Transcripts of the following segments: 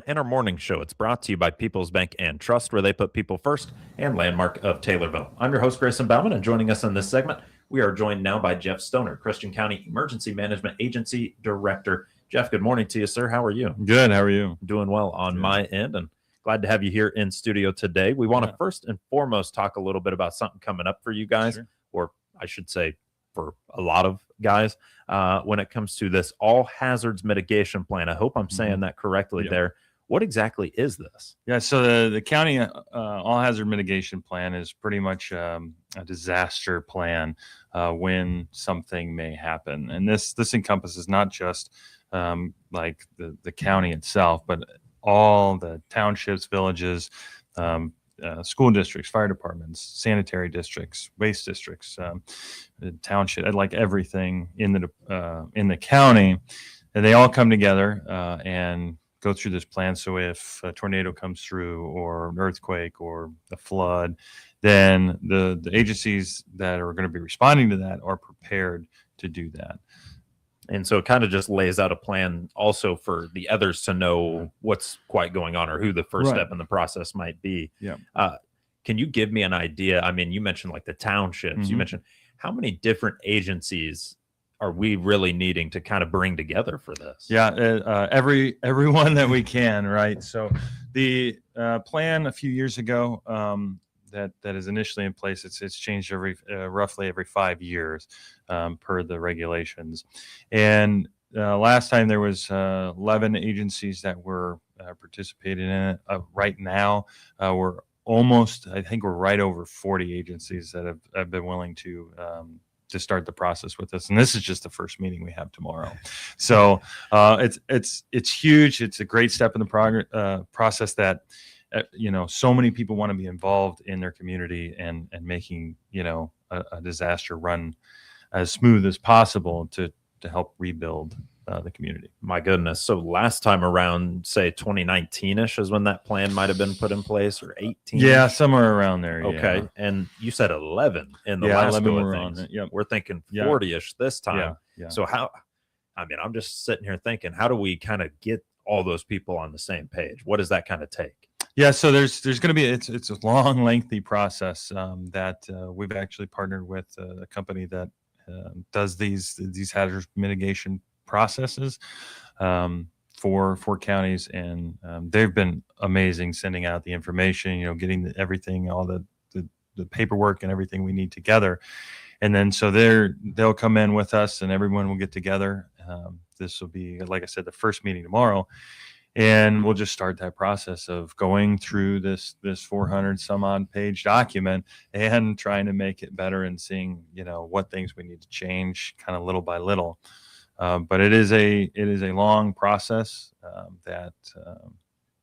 and our morning show. It's brought to you by People's Bank and Trust, where they put people first, and Landmark of Taylorville. I'm your host, Grayson Bauman, and joining us in this segment, we are joined now by Jeff Stoner, Christian County Emergency Management Agency Director. Jeff, good morning to you, sir. How are you? Good. How are you? Doing well on my end, and glad to have you here in studio today. We want to first and foremost talk a little bit about something coming up for you guys, or I should say for a lot of guys, when it comes to this all hazards mitigation plan. I hope I'm saying that correctly there. What exactly is this? Yeah, so the county all hazard mitigation plan is pretty much a disaster plan when something may happen. And this encompasses not just like the county itself, but all the townships, villages, school districts, fire departments, sanitary districts, waste districts, township, like everything in the county, and they all come together and go through this plan. So if a tornado comes through, or an earthquake, or a flood, then the agencies that are going to be responding to that are prepared to do that. And so it kind of just lays out a plan also for the others to know what's quite going on, or who the first step in the process might be. Yeah. Can you give me an idea? I mean, you mentioned like the townships, you mentioned how many different agencies are we really needing to kind of bring together for this? Yeah, everyone that we can, right? So the plan a few years ago that is initially in place, it's changed roughly every 5 years per the regulations. And last time there was 11 agencies that were participating in it. Right now, I think we're right over 40 agencies that have been willing to start the process with us. And this is just the first meeting we have tomorrow. So it's huge. It's a great step in the process that, so many people want to be involved in their community and making, a disaster run as smooth as possible to help rebuild the community. My goodness. So last time around, say 2019-ish is when that plan might have been put in place, or 18? Yeah, somewhere around there. Okay. Yeah. And you said 11 in the last 11 go were of on things. it. Yep. We're thinking 40-ish this time. Yeah. So I'm just sitting here thinking, how do we kind of get all those people on the same page? What does that kind of take? Yeah, so there's going to be it's a long, lengthy process that we've actually partnered with a company that does these hazard mitigation processes for counties, and they've been amazing sending out the information, getting everything, all the paperwork and everything we need together. And then so they'll come in with us, and everyone will get together. This will be, like I said, the first meeting tomorrow. And we'll just start that process of going through this 400 some odd page document and trying to make it better, and seeing, what things we need to change kind of little by little. But it is a long process that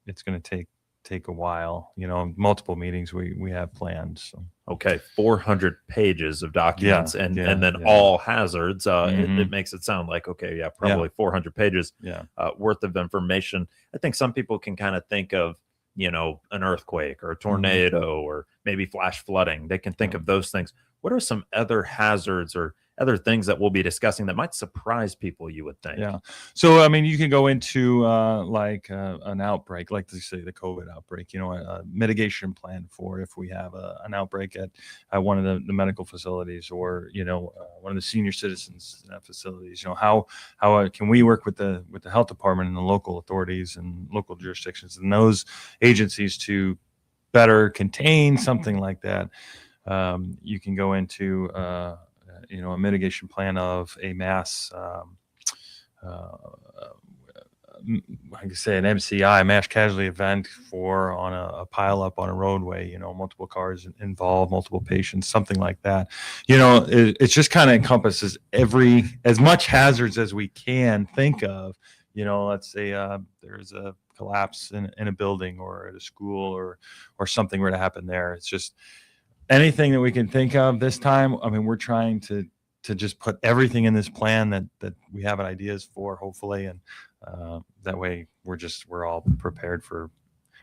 it's going to take a while, multiple meetings we have planned. So. Okay, 400 pages of documents, and then all hazards. It makes it sound like, probably 400 pages worth of information. I think some people can kind of think of, an earthquake or a tornado or maybe flash flooding. They can think of those things. What are some other hazards or other things that we'll be discussing that might surprise people, you would think? Yeah. So, I mean, you can go into an outbreak, like they say, the COVID outbreak, a mitigation plan for if we have an outbreak at one of the medical facilities, or, one of the senior citizens facilities. How can we work with the health department and the local authorities and local jurisdictions and those agencies to better contain something like that? You can go into a mitigation plan of a mass, like I say, an MCI, mass casualty event on a pile up on a roadway, multiple cars involved, multiple patients, something like that. It just kind of encompasses as much hazards as we can think of. Let's say there's a collapse in a building or at a school or something were to happen there. It's just anything that we can think of this time. I mean, we're trying to just put everything in this plan that we have ideas for, hopefully, and that way we're all prepared for.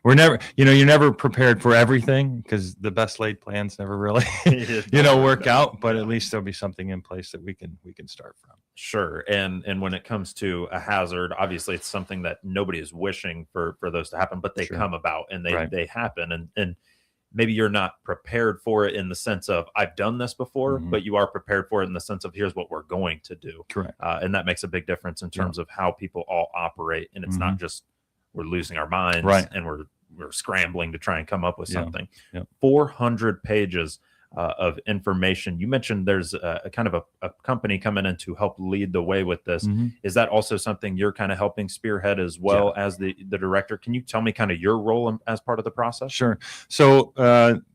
You're never prepared for everything, because the best laid plans never really work out. But at least there'll be something in place that we can start from. Sure. And when it comes to a hazard, obviously it's something that nobody is wishing for those to happen, but they come about and they happen. And maybe you're not prepared for it in the sense of I've done this before, but you are prepared for it in the sense of here's what we're going to do. Correct. And that makes a big difference in terms of how people all operate. And it's not just we're losing our minds and we're scrambling to try and come up with something. 400 pages of information. You mentioned there's a kind of a company coming in to help lead the way with this. Is that also something you're kind of helping spearhead as well as the director? Can you tell me kind of your role as part of the process? Sure. So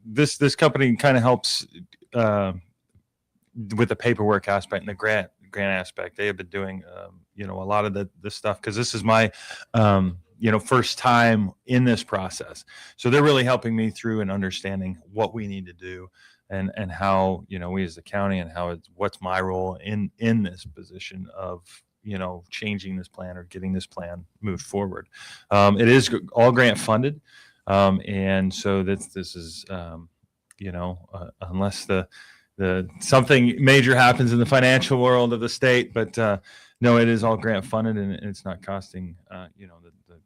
this company kind of helps with the paperwork aspect and the grant aspect. They have been doing a lot of this stuff because this is my first time in this process. So they're really helping me through and understanding what we need to do and how, we as the county and what's my role in this position of, changing this plan or getting this plan moved forward. It is all grant funded. And so this is, unless the something major happens in the financial world of the state, but no, it is all grant funded and it's not costing,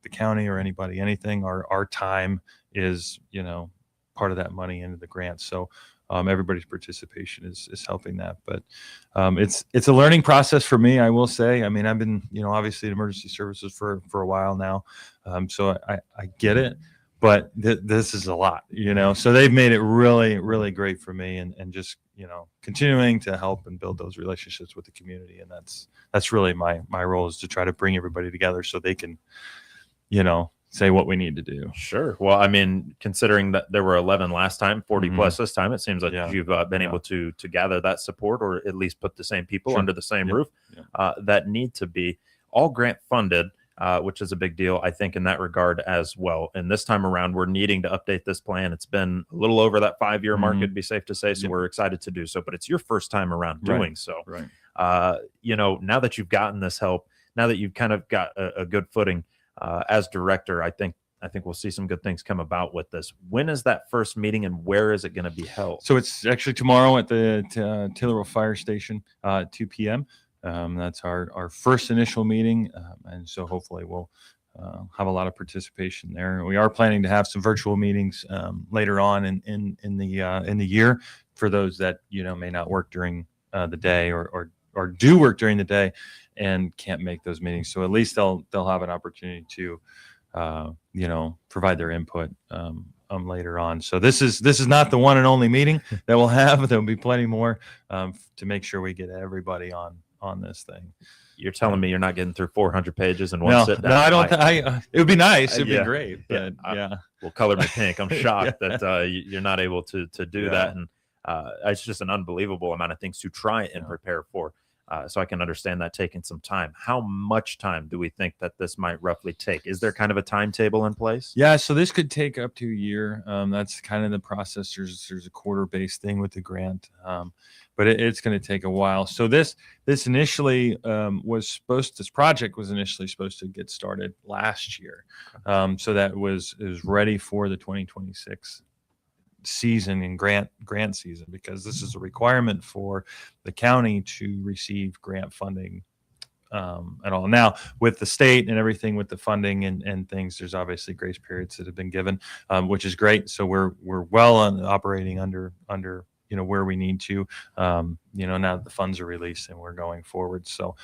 the county or anybody anything. Our time is, part of that money into the grant. So everybody's participation is helping that, but it's a learning process for me. I will say, I mean, I've been, obviously in emergency services for a while now. So I get it, but this is a lot, so they've made it really, really great for me and just, continuing to help and build those relationships with the community. And that's really my role, is to try to bring everybody together so they can, say what we need to do. Sure. Well, I mean, considering that there were 11 last time, 40 plus this time, it seems like you've been able to gather that support, or at least put the same people under the same roof that need to be all grant funded, which is a big deal, I think, in that regard as well. And this time around, we're needing to update this plan. It's been a little over that 5-year mark, it'd be safe to say. So we're excited to do so, but it's your first time around doing so. Right. Now that you've gotten this help, now that you've kind of got a good footing, as director, I think we'll see some good things come about with this. When is that first meeting and where is it going to be held? So it's actually tomorrow at the Taylorville Fire Station, 2 p.m. That's our first initial meeting. And so hopefully we'll have a lot of participation there. We are planning to have some virtual meetings later on in the year for those that, may not work during the day or do work during the day and can't make those meetings. So at least they'll have an opportunity to, provide their input later on. So this is not the one and only meeting that we'll have. There'll be plenty more to make sure we get everybody on this thing. You're telling me you're not getting through 400 pages in one sit down? No, I don't. It would be nice. It'd be great. But, well, color me pink. I'm shocked that you're not able to do that. And it's just an unbelievable amount of things to try and prepare for. So I can understand that taking some time. How much time do we think that this might roughly take? Is there kind of a timetable in place? Yeah, so this could take up to a year. That's kind of the process. There's a quarter-based thing with the grant, but it's going to take a while. So this initially this project was initially supposed to get started last year, so that it was ready for the 2026 season and grant season, because this is a requirement for the county to receive grant funding at all. Now with the state and everything with the funding and things, there's obviously grace periods that have been given, which is great. So we're well on operating under where we need to, now that the funds are released and we're going forward. So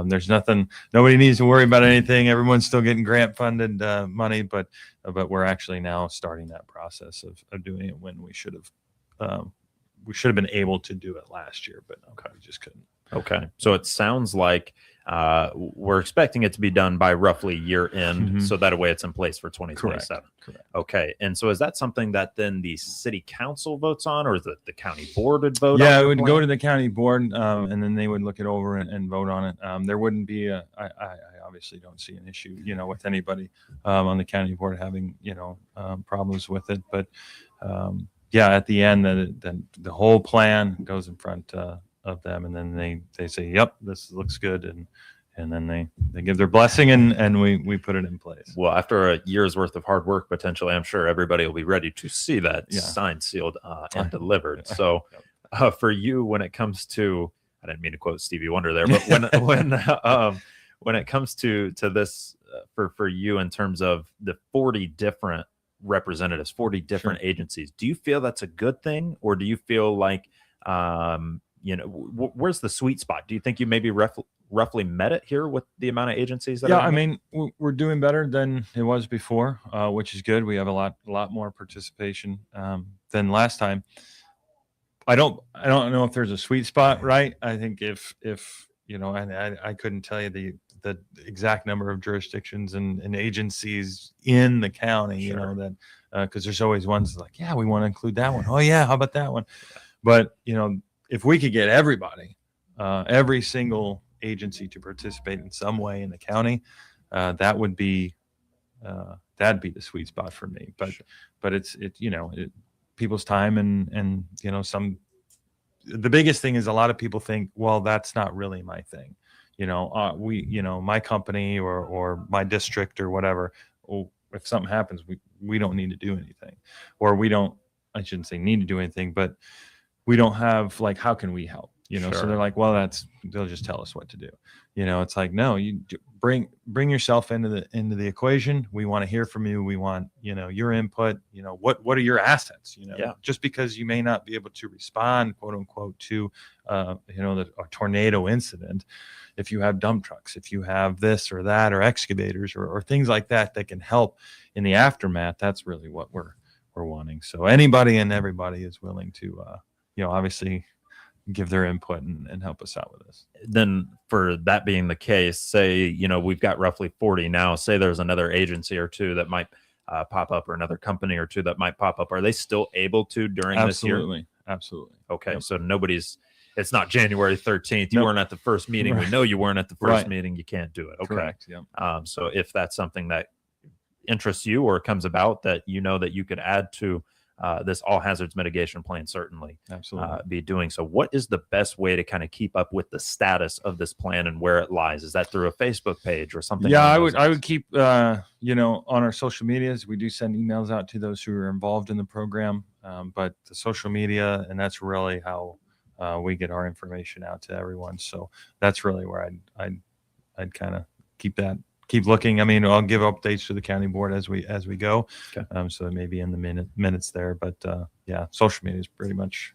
there's nobody needs to worry about anything. Everyone's still getting grant funded money, but we're actually now starting that process of doing it when we should have been able to do it last year, but we just couldn't. Okay. So it sounds like we're expecting it to be done by roughly year end, so that way it's in place for 2027. Correct. Okay. And so is that something that then the city council votes on, or is it the county board would vote on? Yeah, it would go to the county board, and then they would look it over and vote on it. There wouldn't be I obviously don't see an issue, with anybody on the county board having, problems with it. But at the end, the whole plan goes in front of them, and then they say, yep, this looks good, and then they give their blessing, and we put it in place. Well, after a year's worth of hard work, potentially, I'm sure everybody will be ready to see that signed, sealed, and delivered. So for you, when it comes to I didn't mean to quote Stevie Wonder there, but when it comes to this for you in terms of the 40 different representatives, 40 different agencies, do you feel that's a good thing, or do you feel like where's the sweet spot? Do you think you maybe roughly met it here with the amount of agencies that I mean, we're doing better than it was before, which is good. We have a lot more participation than last time. I don't know if there's a sweet spot, right? I think if and I couldn't tell you the exact number of jurisdictions and agencies in the county, that because there's always ones like, yeah, we want to include that one. Oh yeah, how about that one? But if we could get everybody, every single agency to participate in some way in the county, that would be that'd be the sweet spot for me. But it's people's time and the biggest thing is a lot of people think, well, that's not really my thing. My company or my district or whatever, well, if something happens, we don't need to do anything, or I shouldn't say need to do anything, but we don't have like, how can we help? So they're like, well, they'll just tell us what to do. It's like, no, you bring yourself into the equation. We want to hear from you. We want, your input, what are your assets, just because you may not be able to respond, quote unquote, to, a tornado incident. If you have dump trucks, if you have this or that, or excavators or things like that can help in the aftermath, that's really what we're wanting. So anybody and everybody is willing to, obviously give their input and help us out with this. Then for that being the case, say, we've got roughly 40 now, say there's another agency or two that might pop up, or another company or two that might pop up. Are they still able to during this year? Absolutely. Okay. Yep. So it's not January 13th. You weren't at the first meeting. Right. We know you weren't at the first meeting. You can't do it. Okay. Correct. Yeah. So if that's something that interests you or comes about that that you could add to this all hazards mitigation plan, certainly absolutely be doing so. What is the best way to kind of keep up with the status of this plan and where it lies? Is that through a Facebook page or something? Yeah, I would keep on our social medias. We do send emails out to those who are involved in the program, but the social media, and that's really how we get our information out to everyone. So that's really where I'd kind of keep looking. I mean, I'll give updates to the county board as we go. Okay. So it may be in the minutes there, but social media is pretty much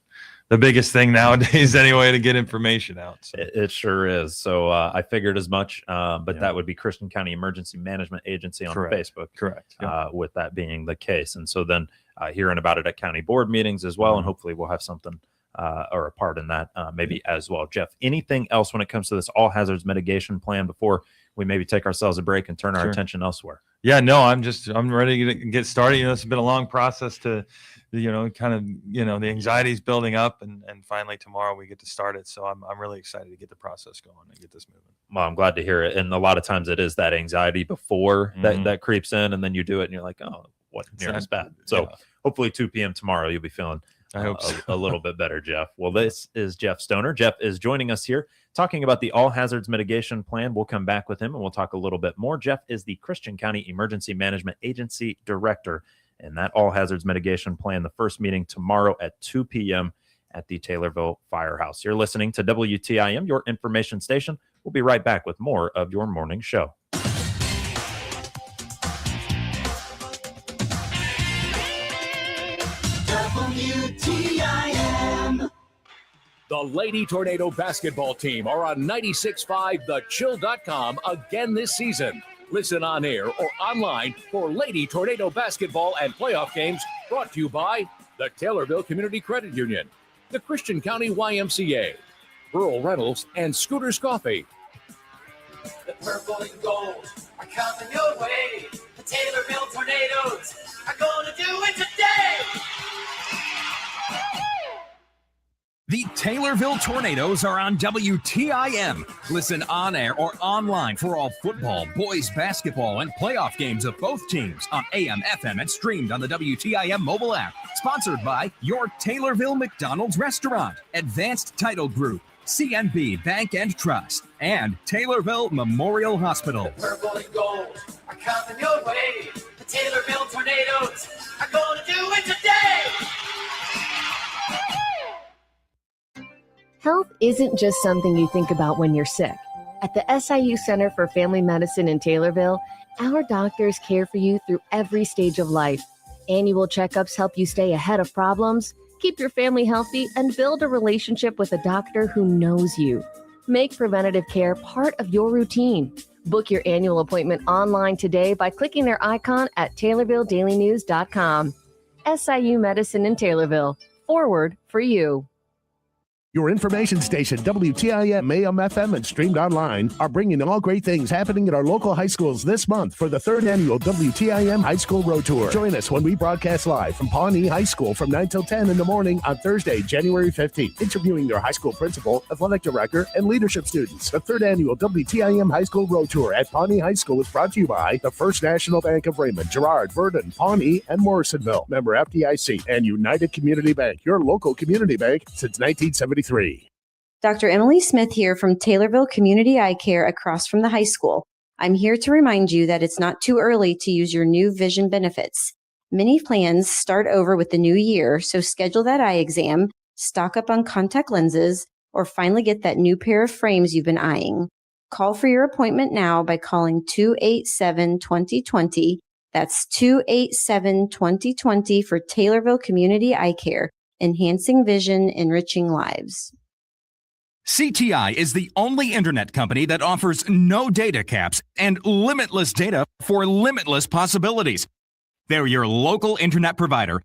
the biggest thing nowadays anyway to get information out. So. It sure is. So I figured as much, but that would be Christian County Emergency Management Agency on Facebook. Correct. Yep. With that being the case. And so then hearing about it at county board meetings as well. And hopefully we'll have something or a part in that maybe as well. Jeff, anything else when it comes to this all hazards mitigation plan before we maybe take ourselves a break and turn our attention elsewhere? Yeah, no, I'm ready to get started. It's been a long process to, the anxiety's building up and finally tomorrow we get to start it. So I'm really excited to get the process going and get this moving. Well, I'm glad to hear it. And a lot of times it is that anxiety before that creeps in, and then you do it and you're like, oh, what near as bad. So hopefully 2 p.m. tomorrow, you'll be feeling I hope so. a little bit better, Jeff. Well, this is Jeff Stoner. Jeff is joining us here talking about the all hazards mitigation plan. We'll come back with him and we'll talk a little bit more. Jeff is the Christian County Emergency Management Agency Director, and that all hazards mitigation plan, the first meeting tomorrow at 2 p.m. at the Taylorville Firehouse. You're listening to WTIM, your information station. We'll be right back with more of your morning show. WTIM. The Lady Tornado basketball team are on 96.5 thechill.com again this season. Listen on air or online for Lady Tornado basketball and playoff games, brought to you by the Taylorville Community Credit Union, the Christian County YMCA, Rural Rentals, and Scooters Coffee. The purple and gold are coming your way. The Taylorville Tornadoes are going to do it today. The Taylorville Tornadoes are on WTIM. Listen on air or online for all football, boys basketball, and playoff games of both teams on AM, FM, and streamed on the WTIM mobile app. Sponsored by your Taylorville McDonald's Restaurant, Advanced Title Group, CNB Bank and Trust, and Taylorville Memorial Hospital. The purple and gold are coming your way. The Taylorville Tornadoes are going to do it today. Health isn't just something you think about when you're sick. At the SIU Center for Family Medicine in Taylorville, our doctors care for you through every stage of life. Annual checkups help you stay ahead of problems, keep your family healthy, and build a relationship with a doctor who knows you. Make preventative care part of your routine. Book your annual appointment online today by clicking their icon at TaylorvilleDailyNews.com. SIU Medicine in Taylorville. Forward for you. Your information station, WTIM, AM, FM, and streamed online, are bringing all great things happening at our local high schools this month for the 3rd annual WTIM High School Road Tour. Join us when we broadcast live from Pawnee High School from 9 till 10 in the morning on Thursday, January 15th, interviewing their high school principal, athletic director, and leadership students. The 3rd annual WTIM High School Road Tour at Pawnee High School is brought to you by the First National Bank of Raymond, Girard, Verdon, Pawnee, and Morrisonville. Member FDIC and United Community Bank, your local community bank since 1973. Dr. Emily Smith here from Taylorville Community Eye Care across from the high school. I'm here to remind you that it's not too early to use your new vision benefits. Many plans start over with the new year, so schedule that eye exam, stock up on contact lenses, or finally get that new pair of frames you've been eyeing. Call for your appointment now by calling 287-2020. That's 287-2020 for Taylorville Community Eye Care, enhancing vision, enriching lives. CTI is the only internet company that offers no data caps and limitless data for limitless possibilities. They're your local internet provider.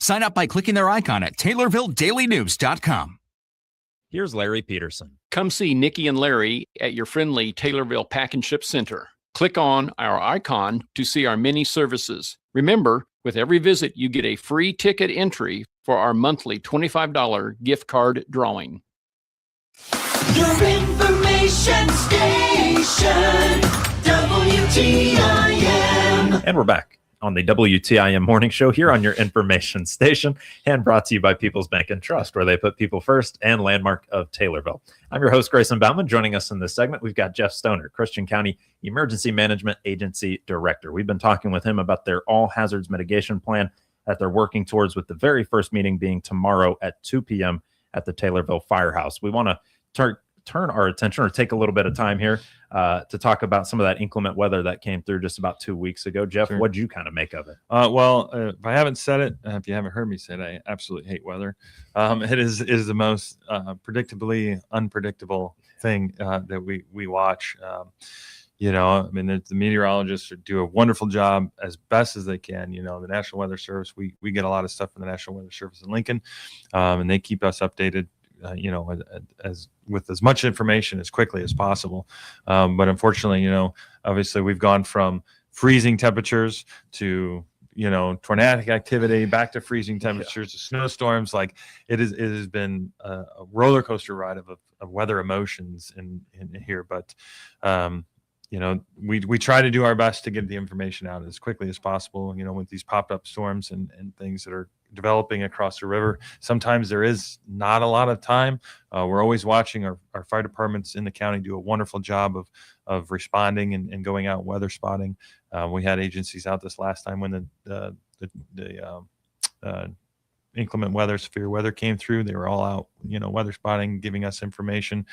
Sign up by clicking their icon at TaylorvilleDailyNews.com. Here's Larry Peterson. Come see Nikki and Larry at your friendly Taylorville Pack and Ship Center. Click on our icon to see our many services. Remember, with every visit, you get a free ticket entry for our monthly $25 gift card drawing. Your information station, WTIM. And we're back on the WTIM Morning Show here on your information station, and brought to you by People's Bank and Trust, where they put people first, and Landmark of Taylorville. I'm your host, Grayson Bauman. Joining us in this segment, we've got Jeff Stoner, Christian County Emergency Management Agency Director. We've been talking with him about their all hazards mitigation plan that they're working towards, with the very first meeting being tomorrow at 2 p.m. at the Taylorville Firehouse. We want to turn our attention, or take a little bit of time here to talk about some of that inclement weather that came through just about 2 weeks ago. Jeff, Sure. What'd you kind of make of it? If I haven't said it, if you haven't heard me say it, I absolutely hate weather. It is the most predictably unpredictable thing that we watch. The meteorologists do a wonderful job as best as they can. The National Weather Service, we get a lot of stuff from the National Weather Service in Lincoln, and they keep us updated, as with as much information as quickly as possible. But unfortunately, obviously we've gone from freezing temperatures to, tornadic activity, back to freezing temperatures, to snowstorms. Like it has been a roller coaster ride of weather emotions in here. But, we try to do our best to get the information out as quickly as possible, with these pop-up storms and things that are developing across the river. Sometimes there is not a lot of time. We're always watching. Our fire departments in the county do a wonderful job of responding and going out weather spotting. We had agencies out this last time when the inclement weather, severe weather came through. They were all out, weather spotting, giving us information.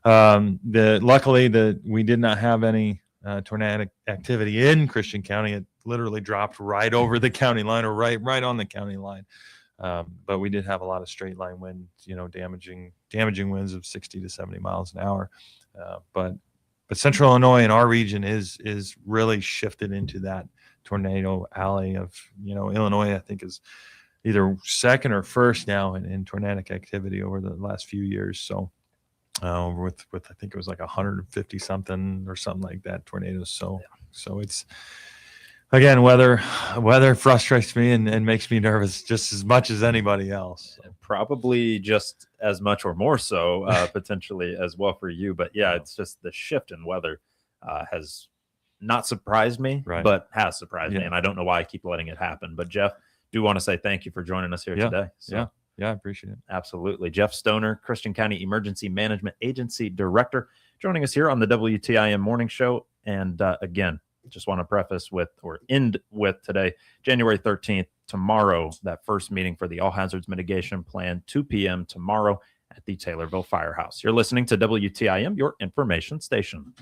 Luckily we did not have any tornadic activity in Christian County. It literally dropped right over the county line, or right on the county line. But we did have a lot of straight line winds, damaging winds of 60 to 70 miles an hour. But Central Illinois and our region is really shifted into that tornado alley of, Illinois, I think, is either second or first now in tornadic activity over the last few years. So with I think it was like 150 something or something like that tornadoes. So it's, again, weather frustrates me and makes me nervous just as much as anybody else. Probably just as much or more so, potentially as well for you. But yeah, it's just the shift in weather has not surprised me, but has surprised me. And I don't know why I keep letting it happen. But Jeff, do want to say thank you for joining us here today. So. Yeah, I appreciate it. Absolutely. Jeff Stoner, Christian County Emergency Management Agency Director, joining us here on the WTIM Morning Show. And again, just want to preface with, or end with today, January 13th, tomorrow, that first meeting for the All Hazards Mitigation Plan, 2 p.m. tomorrow at the Taylorville Firehouse. You're listening to WTIM, your information station.